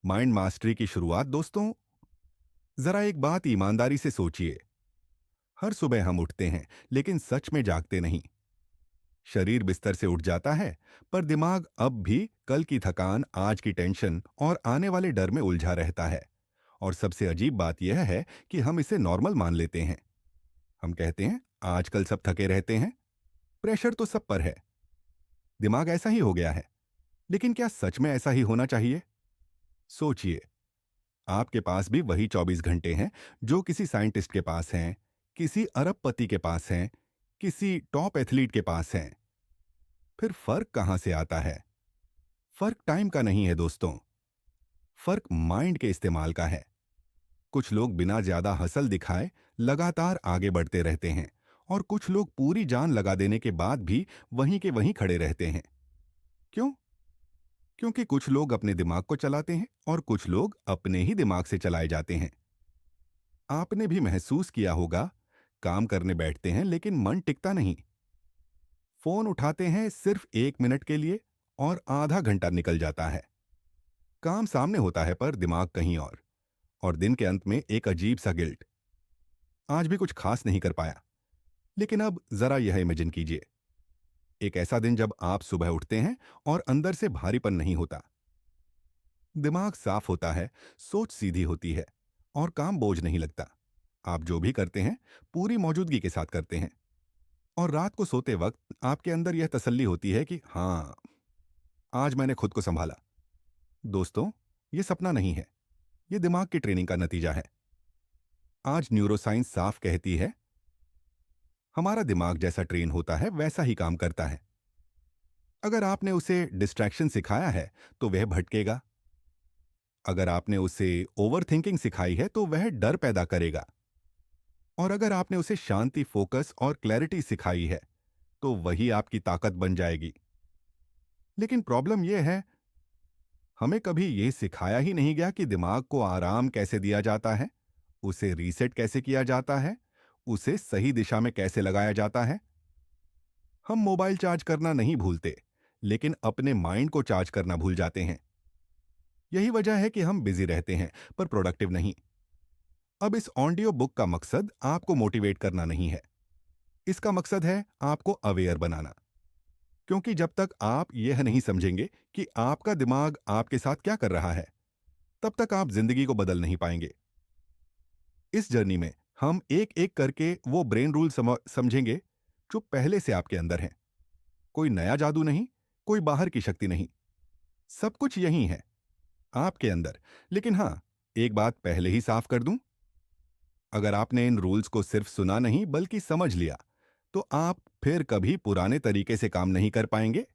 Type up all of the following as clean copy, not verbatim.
Mind mastery की शुरुआत दोस्तों, जरा एक बात ईमानदारी से सोचिए। हर सुबह हम उठते हैं, लेकिन सच में जागते नहीं। शरीर बिस्तर से उठ जाता है, पर दिमाग अब भी कल की थकान, आज की टेंशन और आने वाले डर में उलझा रहता है। और सबसे अजीब बात यह है कि हम इसे नॉर्मल मान लेते हैं। हम कहते हैं आजकल सब थके रहते हैं, प्रेशर तो सब पर है, दिमाग ऐसा ही हो गया है। लेकिन क्या सच में ऐसा ही होना चाहिए? सोचिए, आपके पास भी वही 24 घंटे हैं जो किसी साइंटिस्ट के पास हैं, किसी अरबपति के पास हैं, किसी टॉप एथलीट के पास हैं। फिर फर्क कहां से आता है? फर्क टाइम का नहीं है दोस्तों, फर्क माइंड के इस्तेमाल का है। कुछ लोग बिना ज्यादा हसल दिखाए लगातार आगे बढ़ते रहते हैं, और कुछ लोग पूरी जान लगा देने के बाद भी वहीं के वहीं खड़े रहते हैं। क्यों? क्योंकि कुछ लोग अपने दिमाग को चलाते हैं और कुछ लोग अपने ही दिमाग से चलाए जाते हैं। आपने भी महसूस किया होगा, काम करने बैठते हैं लेकिन मन टिकता नहीं। फोन उठाते हैं सिर्फ 1 मिनट के लिए और आधा घंटा निकल जाता है। काम सामने होता है पर दिमाग कहीं और दिन के अंत में एक अजीब सा गिल्ट, आज भी कुछ खास नहीं कर पाया। लेकिन अब जरा यह इमेजिन कीजिए, एक ऐसा दिन जब आप सुबह उठते हैं और अंदर से भारीपन नहीं होता, दिमाग साफ होता है, सोच सीधी होती है और काम बोझ नहीं लगता। आप जो भी करते हैं पूरी मौजूदगी के साथ करते हैं, और रात को सोते वक्त आपके अंदर यह तसल्ली होती है कि हाँ, आज मैंने खुद को संभाला। दोस्तों, ये सपना नहीं है, ये दिमाग की ट्रेनिंग का नतीजा है। आज न्यूरोसाइंस साफ कहती है, हमारा दिमाग जैसा ट्रेन होता है वैसा ही काम करता है। अगर आपने उसे डिस्ट्रैक्शन सिखाया है तो वह भटकेगा। अगर आपने उसे ओवर थिंकिंग सिखाई है तो वह डर पैदा करेगा। और अगर आपने उसे शांति, फोकस और क्लैरिटी सिखाई है तो वही आपकी ताकत बन जाएगी। लेकिन प्रॉब्लम यह है, हमें कभी यह सिखाया ही नहीं गया कि दिमाग को आराम कैसे दिया जाता है, उसे रीसेट कैसे किया जाता है, उसे सही दिशा में कैसे लगाया जाता है। हम मोबाइल चार्ज करना नहीं भूलते, लेकिन अपने माइंड को चार्ज करना भूल जाते हैं। यही वजह है कि हम बिजी रहते हैं पर प्रोडक्टिव नहीं। अब इस ऑडियो बुक का मकसद आपको मोटिवेट करना नहीं है, इसका मकसद है आपको अवेयर बनाना। क्योंकि जब तक आप यह नहीं समझेंगे कि आपका दिमाग आपके साथ क्या कर रहा है, तब तक आप जिंदगी को बदल नहीं पाएंगे। इस जर्नी में हम एक एक करके वो ब्रेन रूल समझेंगे जो पहले से आपके अंदर हैं। कोई नया जादू नहीं, कोई बाहर की शक्ति नहीं, सब कुछ यही है आपके अंदर। लेकिन हां, एक बात पहले ही साफ कर दूं, अगर आपने इन रूल्स को सिर्फ सुना नहीं बल्कि समझ लिया, तो आप फिर कभी पुराने तरीके से काम नहीं कर पाएंगे।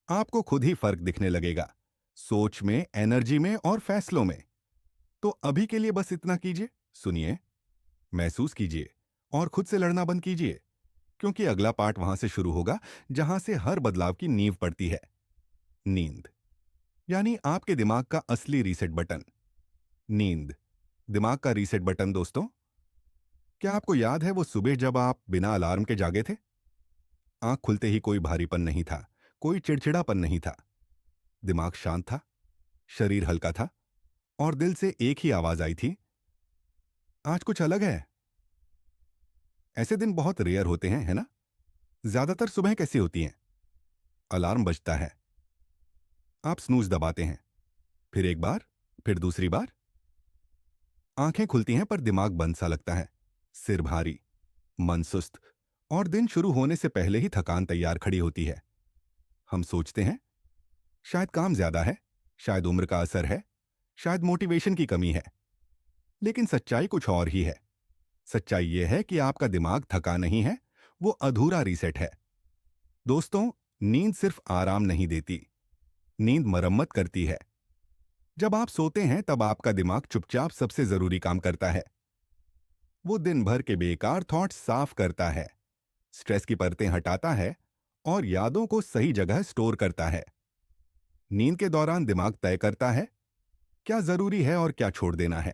आपको खुद ही फर्क दिखने लगेगा, सोच में, एनर्जी में और फैसलों में। तो अभी के लिए बस इतना कीजिए, सुनिए, महसूस कीजिए और खुद से लड़ना बंद कीजिए। क्योंकि अगला पार्ट वहां से शुरू होगा जहां से हर बदलाव की नींव पड़ती है, नींद। यानी आपके दिमाग का असली रीसेट बटन। नींद दिमाग का रीसेट बटन दोस्तों। क्या आपको याद है वो सुबह जब आप बिना अलार्म के जागे थे? आंख खुलते ही कोई भारीपन नहीं था, कोई चिड़चिड़ापन नहीं था। दिमाग शांत था, शरीर हल्का था, और दिल से एक ही आवाज आई थी, आज कुछ अलग है। ऐसे दिन बहुत रेयर होते हैं, है ना? ज्यादातर सुबह कैसी होती हैं? अलार्म बजता है, आप स्नूज दबाते हैं, फिर एक बार, फिर दूसरी बार। आंखें खुलती हैं पर दिमाग बंद सा लगता है, सिर भारी, मन सुस्त, और दिन शुरू होने से पहले ही थकान तैयार खड़ी होती है। हम सोचते हैं शायद काम ज्यादा है, शायद उम्र का असर है, शायद मोटिवेशन की कमी है। लेकिन सच्चाई कुछ और ही है। सच्चाई यह है कि आपका दिमाग थका नहीं है, वो अधूरा रीसेट है। दोस्तों, नींद सिर्फ आराम नहीं देती, नींद मरम्मत करती है। जब आप सोते हैं तब आपका दिमाग चुपचाप सबसे जरूरी काम करता है। वो दिन भर के बेकार थॉट्स साफ करता है, स्ट्रेस की परतें हटाता है और यादों को सही जगह स्टोर करता है। नींद के दौरान दिमाग तय करता है क्या जरूरी है और क्या छोड़ देना है।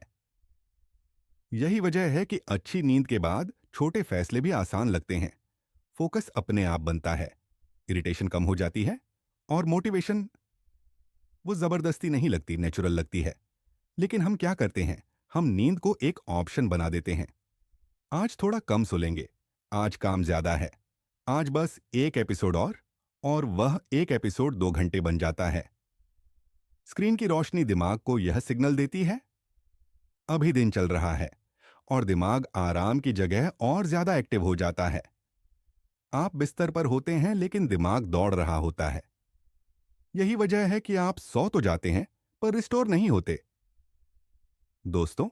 यही वजह है कि अच्छी नींद के बाद छोटे फैसले भी आसान लगते हैं। फोकस अपने आप बनता है, इरिटेशन कम हो जाती है, और मोटिवेशन वो जबरदस्ती नहीं लगती, नेचुरल लगती है। लेकिन हम क्या करते हैं, हम नींद को एक ऑप्शन बना देते हैं। आज थोड़ा कम सो लेंगे, आज काम ज्यादा है, आज बस एक एपिसोड और वह एक एपिसोड 2 घंटे बन जाता है। स्क्रीन की रोशनी दिमाग को यह सिग्नल देती है, अभी दिन चल रहा है, और दिमाग आराम की जगह और ज्यादा एक्टिव हो जाता है। आप बिस्तर पर होते हैं लेकिन दिमाग दौड़ रहा होता है। यही वजह है कि आप सो तो जाते हैं पर रिस्टोर नहीं होते। दोस्तों,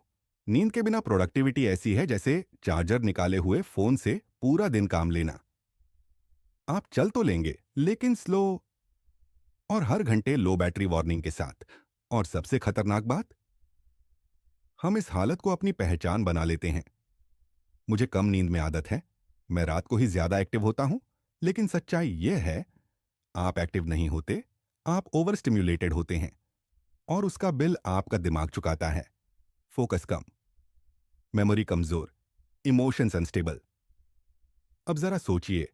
नींद के बिना प्रोडक्टिविटी ऐसी है जैसे चार्जर निकाले हुए फोन से पूरा दिन काम लेना। आप चल तो लेंगे लेकिन स्लो, और हर घंटे लो बैटरी वार्निंग के साथ। और सबसे खतरनाक बात, हम इस हालत को अपनी पहचान बना लेते हैं। मुझे कम नींद में आदत है, मैं रात को ही ज्यादा एक्टिव होता हूं। लेकिन सच्चाई यह है, आप एक्टिव नहीं होते, आप ओवर स्टिम्युलेटेड होते हैं, और उसका बिल आपका दिमाग चुकाता है। फोकस कम, मेमोरी कमजोर, इमोशंस अनस्टेबल। अब जरा सोचिए,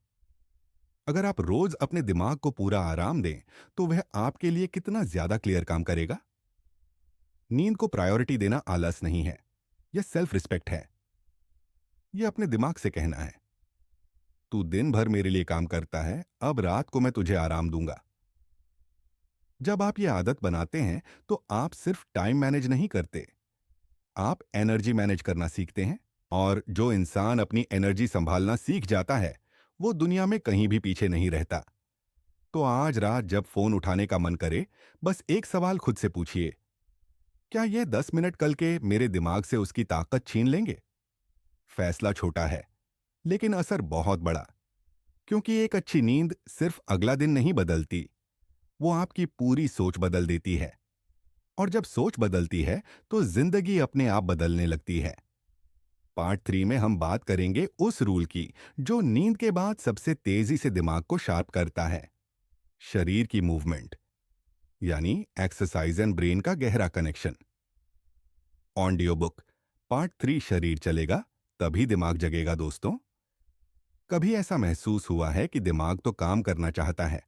अगर आप रोज अपने दिमाग को पूरा आराम दें तो वह आपके लिए कितना ज्यादा क्लियर काम करेगा। नींद को प्रायोरिटी देना आलस नहीं है, यह सेल्फ रिस्पेक्ट है। यह अपने दिमाग से कहना है, तू दिन भर मेरे लिए काम करता है, अब रात को मैं तुझे आराम दूंगा। जब आप ये आदत बनाते हैं तो आप सिर्फ टाइम मैनेज नहीं करते, आप एनर्जी मैनेज करना सीखते हैं। और जो इंसान अपनी एनर्जी संभालना सीख जाता है वो दुनिया में कहीं भी पीछे नहीं रहता। तो आज रात जब फोन उठाने का मन करे, बस एक सवाल खुद से पूछिए, क्या ये 10 मिनट कल के मेरे दिमाग से उसकी ताकत छीन लेंगे? फैसला छोटा है लेकिन असर बहुत बड़ा, क्योंकि एक अच्छी नींद सिर्फ अगला दिन नहीं बदलती, वो आपकी पूरी सोच बदल देती है। और जब सोच बदलती है तो जिंदगी अपने आप बदलने लगती है। पार्ट 3 में हम बात करेंगे उस रूल की जो नींद के बाद सबसे तेजी से दिमाग को शार्प करता है, शरीर की मूवमेंट, यानी एक्सरसाइज एंड ब्रेन का गहरा कनेक्शन। ऑडियो बुक पार्ट 3 शरीर चलेगा तभी दिमाग जगेगा। दोस्तों, कभी ऐसा महसूस हुआ है कि दिमाग तो काम करना चाहता है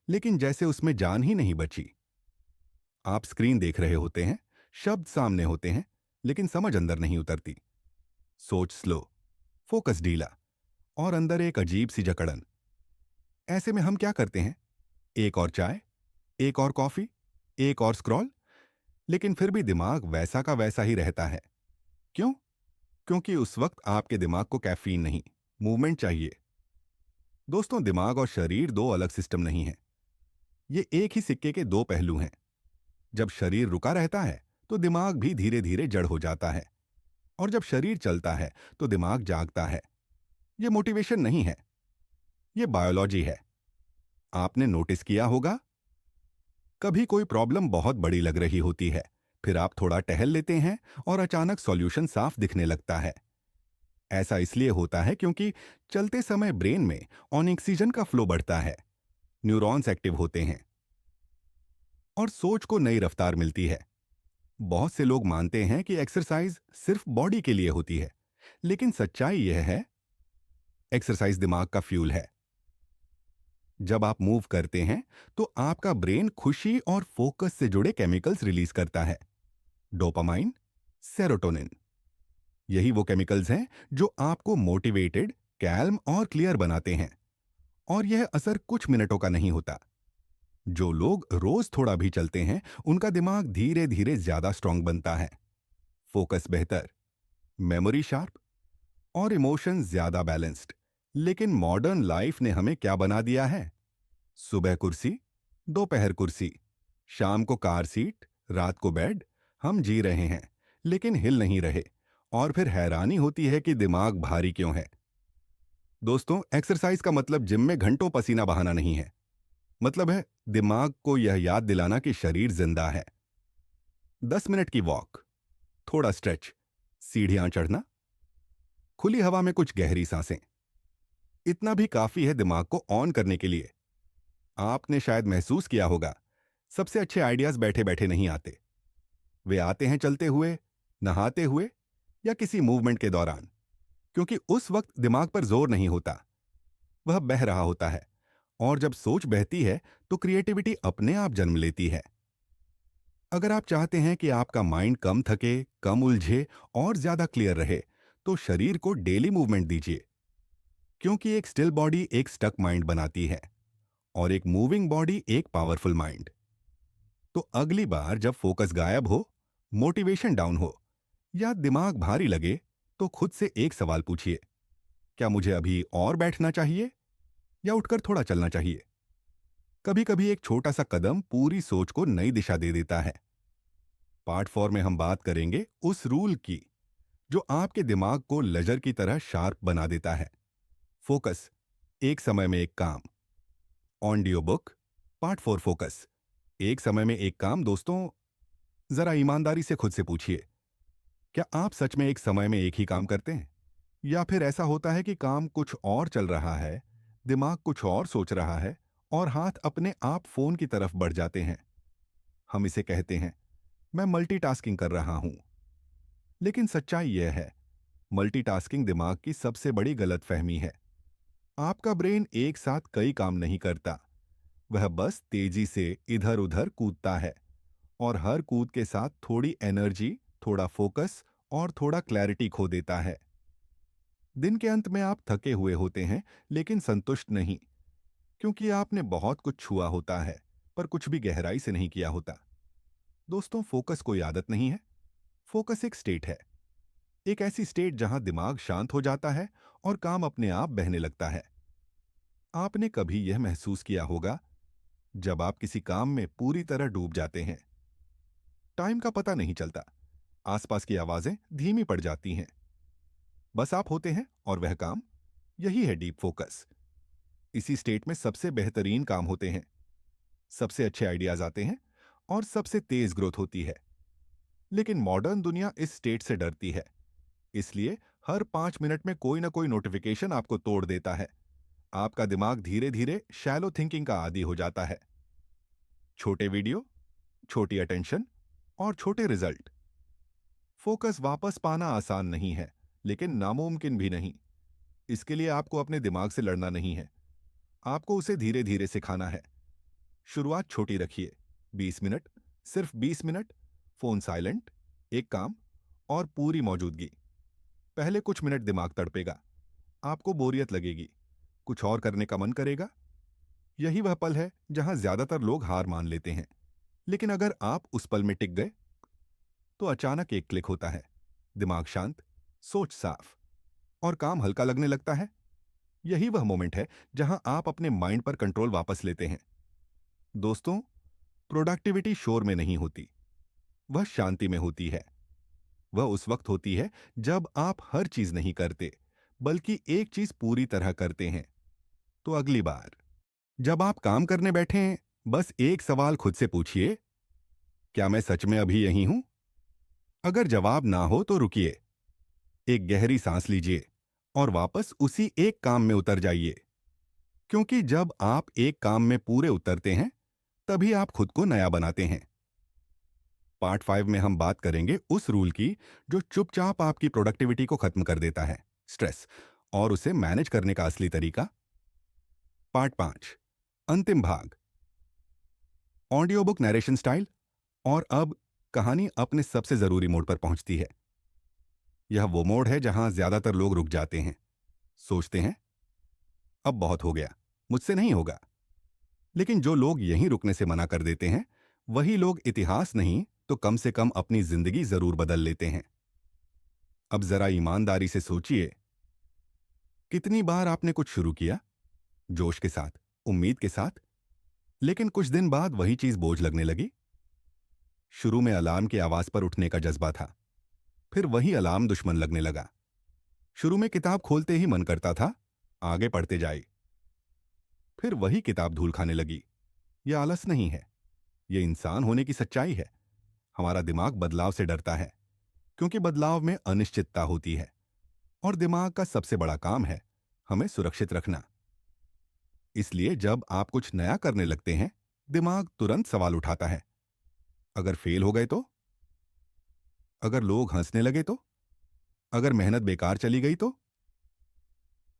लेकिन जैसे उसमें जान ही नहीं बची? आप स्क्रीन देख रहे होते हैं, शब्द सामने होते हैं, लेकिन समझ अंदर नहीं उतरती। सोच स्लो, फोकस ढीला, और अंदर एक अजीब सी जकड़न। ऐसे में हम क्या करते हैं? एक और चाय, एक और कॉफी, एक और स्क्रॉल। लेकिन फिर भी दिमाग वैसा का वैसा ही रहता है। क्यों? क्योंकि उस वक्त आपके दिमाग को कैफीन नहीं, मूवमेंट चाहिए। दोस्तों, दिमाग और शरीर दो अलग सिस्टम नहीं हैं, ये एक ही सिक्के के दो पहलू हैं। जब शरीर रुका रहता है तो दिमाग भी धीरे धीरे जड़ हो जाता है, और जब शरीर चलता है तो दिमाग जागता है। ये मोटिवेशन नहीं है, ये बायोलॉजी है। आपने नोटिस किया होगा, कभी कोई प्रॉब्लम बहुत बड़ी लग रही होती है, फिर आप थोड़ा टहल लेते हैं और अचानक सॉल्यूशन साफ दिखने लगता है। ऐसा इसलिए होता है क्योंकि चलते समय ब्रेन में ऑक्सीजन का फ्लो बढ़ता है, न्यूरॉन्स एक्टिव होते हैं, और सोच को नई रफ्तार मिलती है। बहुत से लोग मानते हैं कि एक्सरसाइज सिर्फ बॉडी के लिए होती है, लेकिन सच्चाई यह है, एक्सरसाइज दिमाग का फ्यूल है। जब आप मूव करते हैं तो आपका ब्रेन खुशी और फोकस से जुड़े केमिकल्स रिलीज करता है, डोपामाइन, सेरोटोनिन। यही वो केमिकल्स हैं जो आपको मोटिवेटेड, कैल्म और क्लियर बनाते हैं। और यह असर कुछ मिनटों का नहीं होता। जो लोग रोज थोड़ा भी चलते हैं उनका दिमाग धीरे धीरे ज्यादा स्ट्रांग बनता है, फोकस बेहतर, मेमोरी शार्प, और इमोशन ज्यादा बैलेंस्ड। लेकिन मॉडर्न लाइफ ने हमें क्या बना दिया है? सुबह कुर्सी, दोपहर कुर्सी, शाम को कार सीट, रात को बेड। हम जी रहे हैं लेकिन हिल नहीं रहे, और फिर हैरानी होती है कि दिमाग भारी क्यों है। दोस्तों, एक्सरसाइज का मतलब जिम में घंटों पसीना बहाना नहीं है। मतलब है दिमाग को यह याद दिलाना कि शरीर जिंदा है। 10 मिनट की वॉक, थोड़ा स्ट्रेच, सीढ़ियां चढ़ना, खुली हवा में कुछ गहरी सांसें, इतना भी काफी है दिमाग को ऑन करने के लिए। आपने शायद महसूस किया होगा, सबसे अच्छे आइडियाज बैठे बैठे नहीं आते, वे आते हैं चलते हुए, नहाते हुए, या किसी मूवमेंट के दौरान। क्योंकि उस वक्त दिमाग पर जोर नहीं होता, वह बह रहा होता है। और जब सोच बहती है तो क्रिएटिविटी अपने आप जन्म लेती है। अगर आप चाहते हैं कि आपका माइंड कम थके, कम उलझे और ज्यादा क्लियर रहे, तो शरीर को डेली मूवमेंट दीजिए, क्योंकि एक स्टिल बॉडी एक स्टक माइंड बनाती है और एक मूविंग बॉडी एक पावरफुल माइंड। तो अगली बार जब फोकस गायब हो, मोटिवेशन डाउन हो या दिमाग भारी लगे, तो खुद से एक सवाल पूछिए, क्या मुझे अभी और बैठना चाहिए या उठकर थोड़ा चलना चाहिए? कभी कभी एक छोटा सा कदम पूरी सोच को नई दिशा दे देता है। पार्ट 4 में हम बात करेंगे उस रूल की जो आपके दिमाग को लेजर की तरह शार्प बना देता है। फोकस, एक समय में एक काम। ऑडियो बुक पार्ट 4 फोकस, एक समय में एक काम। दोस्तों, जरा ईमानदारी से खुद से पूछिए, क्या आप सच में एक समय में एक ही काम करते हैं, या फिर ऐसा होता है कि काम कुछ और चल रहा है, दिमाग कुछ और सोच रहा है और हाथ अपने आप फोन की तरफ बढ़ जाते हैं। हम इसे कहते हैं, मैं मल्टीटास्किंग कर रहा हूं। लेकिन सच्चाई यह है, मल्टीटास्किंग दिमाग की सबसे बड़ी गलतफहमी है। आपका ब्रेन एक साथ कई काम नहीं करता, वह बस तेजी से इधर उधर कूदता है, और हर कूद के साथ थोड़ी एनर्जी, थोड़ा फोकस और थोड़ा क्लैरिटी खो देता है। दिन के अंत में आप थके हुए होते हैं, लेकिन संतुष्ट नहीं, क्योंकि आपने बहुत कुछ छुआ होता है पर कुछ भी गहराई से नहीं किया होता। दोस्तों, फोकस कोई आदत नहीं है, फोकस एक स्टेट है। एक ऐसी स्टेट जहां दिमाग शांत हो जाता है और काम अपने आप बहने लगता है। आपने कभी यह महसूस किया होगा, जब आप किसी काम में पूरी तरह डूब जाते हैं, टाइम का पता नहीं चलता, आसपास की आवाजें धीमी पड़ जाती हैं, बस आप होते हैं और वह काम। यही है डीप फोकस। इसी स्टेट में सबसे बेहतरीन काम होते हैं, सबसे अच्छे आइडियाज आते हैं और सबसे तेज ग्रोथ होती है। लेकिन मॉडर्न दुनिया इस स्टेट से डरती है, इसलिए हर 5 मिनट में कोई ना कोई नोटिफिकेशन आपको तोड़ देता है। आपका दिमाग धीरे धीरे शैलो थिंकिंग का आदी हो जाता है। छोटे वीडियो, छोटी अटेंशन और छोटे रिजल्ट। फोकस वापस पाना आसान नहीं है, लेकिन नामुमकिन भी नहीं। इसके लिए आपको अपने दिमाग से लड़ना नहीं है, आपको उसे धीरे धीरे सिखाना है। शुरुआत छोटी रखिए, 20 मिनट, सिर्फ 20 मिनट, फोन साइलेंट, एक काम और पूरी मौजूदगी। पहले कुछ मिनट दिमाग तड़पेगा, आपको बोरियत लगेगी, कुछ और करने का मन करेगा। यही वह पल है जहां ज्यादातर लोग हार मान लेते हैं। लेकिन अगर आप उस पल में टिक गए, तो अचानक एक क्लिक होता है, दिमाग शांत, सोच साफ और काम हल्का लगने लगता है। यही वह मोमेंट है जहां आप अपने माइंड पर कंट्रोल वापस लेते हैं। दोस्तों, प्रोडक्टिविटी शोर में नहीं होती, वह शांति में होती है। वह उस वक्त होती है जब आप हर चीज नहीं करते, बल्कि एक चीज पूरी तरह करते हैं। तो अगली बार जब आप काम करने बैठें, बस एक सवाल खुद से पूछिए, क्या मैं सच में अभी यहीं हूं? अगर जवाब ना हो तो रुकिए, एक गहरी सांस लीजिए और वापस उसी एक काम में उतर जाइए, क्योंकि जब आप एक काम में पूरे उतरते हैं, तभी आप खुद को नया बनाते हैं। पार्ट 5 में हम बात करेंगे उस रूल की जो चुपचाप आपकी प्रोडक्टिविटी को खत्म कर देता है, स्ट्रेस, और उसे मैनेज करने का असली तरीका। पार्ट 5, अंतिम भाग, ऑडियो बुक नरेशन स्टाइल। और अब कहानी अपने सबसे जरूरी मोड़ पर पहुंचती है। यह वो मोड़ है जहां ज्यादातर लोग रुक जाते हैं, सोचते हैं, अब बहुत हो गया, मुझसे नहीं होगा। लेकिन जो लोग यहीं रुकने से मना कर देते हैं, वही लोग इतिहास नहीं तो कम से कम अपनी जिंदगी जरूर बदल लेते हैं। अब जरा ईमानदारी से सोचिए, कितनी बार आपने कुछ शुरू किया, जोश के साथ, उम्मीद के साथ, लेकिन कुछ दिन बाद वही चीज बोझ लगने लगी। शुरू में अलार्म की आवाज पर उठने का जज्बा था, फिर वही अलार्म दुश्मन लगने लगा। शुरू में किताब खोलते ही मन करता था आगे पढ़ते जाए, फिर वही किताब धूल खाने लगी। यह आलस नहीं है, यह इंसान होने की सच्चाई है। हमारा दिमाग बदलाव से डरता है, क्योंकि बदलाव में अनिश्चितता होती है, और दिमाग का सबसे बड़ा काम है हमें सुरक्षित रखना। इसलिए जब आप कुछ नया करने लगते हैं, दिमाग तुरंत सवाल उठाता है, अगर फेल हो गए तो, अगर लोग हंसने लगे तो, अगर मेहनत बेकार चली गई तो।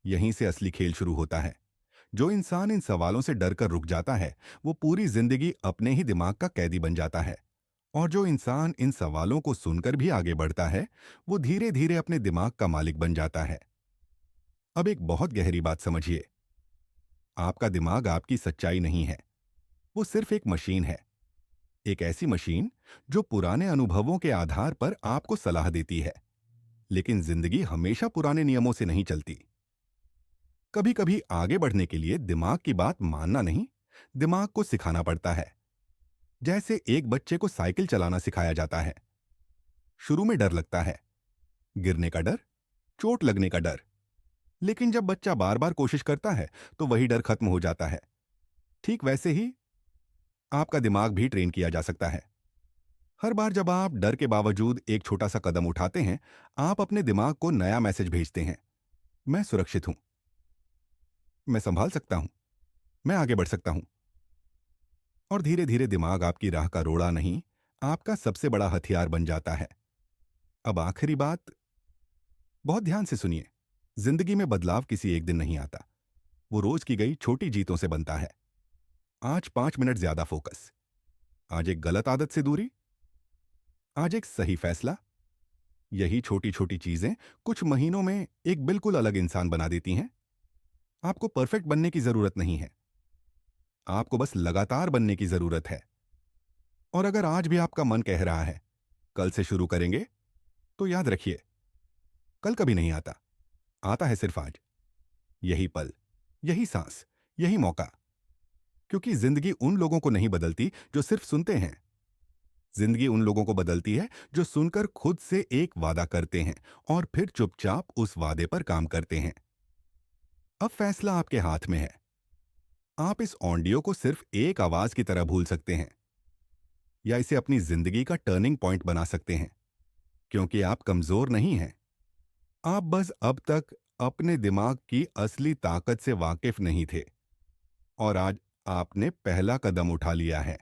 यहीं से असली खेल शुरू होता है। जो इंसान इन सवालों से डरकर रुक जाता है, वो पूरी जिंदगी अपने ही दिमाग का कैदी बन जाता है और जो इंसान इन सवालों को सुनकर भी आगे बढ़ता है, वो धीरे धीरे अपने दिमाग का मालिक बन जाता है। अब एक बहुत गहरी बात समझिए। आपका दिमाग आपकी सच्चाई नहीं है, वो सिर्फ एक मशीन है। एक ऐसी मशीन जो पुराने अनुभवों के आधार पर आपको सलाह देती है। लेकिन जिंदगी हमेशा पुराने नियमों से नहीं चलती। कभी कभी आगे बढ़ने के लिए दिमाग की बात मानना नहीं, दिमाग को सिखाना पड़ता है। जैसे एक बच्चे को साइकिल चलाना सिखाया जाता है। शुरू में डर लगता है, गिरने का डर, चोट लगने का डर। लेकिन जब बच्चा बार बार कोशिश करता है तो वही डर खत्म हो जाता है। ठीक वैसे ही आपका दिमाग भी ट्रेन किया जा सकता है। हर बार जब आप डर के बावजूद एक छोटा सा कदम उठाते हैं, आप अपने दिमाग को नया मैसेज भेजते हैं। मैं सुरक्षित हूं, मैं संभाल सकता हूं, मैं आगे बढ़ सकता हूं। और धीरे धीरे दिमाग आपकी राह का रोड़ा नहीं, आपका सबसे बड़ा हथियार बन जाता है। अब आखिरी बात, बहुत ध्यान से सुनिए। जिंदगी में बदलाव किसी एक दिन नहीं आता, वो रोज की गई छोटी जीतों से बनता है। आज 5 मिनट ज्यादा फोकस, आज एक गलत आदत से दूरी, आज एक सही फैसला। यही छोटी छोटी चीजें कुछ महीनों में एक बिल्कुल अलग इंसान बना देती हैं। आपको परफेक्ट बनने की जरूरत नहीं है, आपको बस लगातार बनने की जरूरत है। और अगर आज भी आपका मन कह रहा है कल से शुरू करेंगे, तो याद रखिए, कल कभी नहीं आता, आता है सिर्फ आज। यही पल, यही सांस, यही मौका। क्योंकि जिंदगी उन लोगों को नहीं बदलती जो सिर्फ सुनते हैं, जिंदगी उन लोगों को बदलती है जो सुनकर खुद से एक वादा करते हैं और फिर चुपचाप उस वादे पर काम करते हैं। अब फैसला आपके हाथ में है। आप इस ऑडियो को सिर्फ एक आवाज की तरह भूल सकते हैं, या इसे अपनी जिंदगी का टर्निंग पॉइंट बना सकते हैं। क्योंकि आप कमजोर नहीं हैं, आप बस अब तक अपने दिमाग की असली ताकत से वाकिफ नहीं थे। और आज आपने पहला कदम उठा लिया है।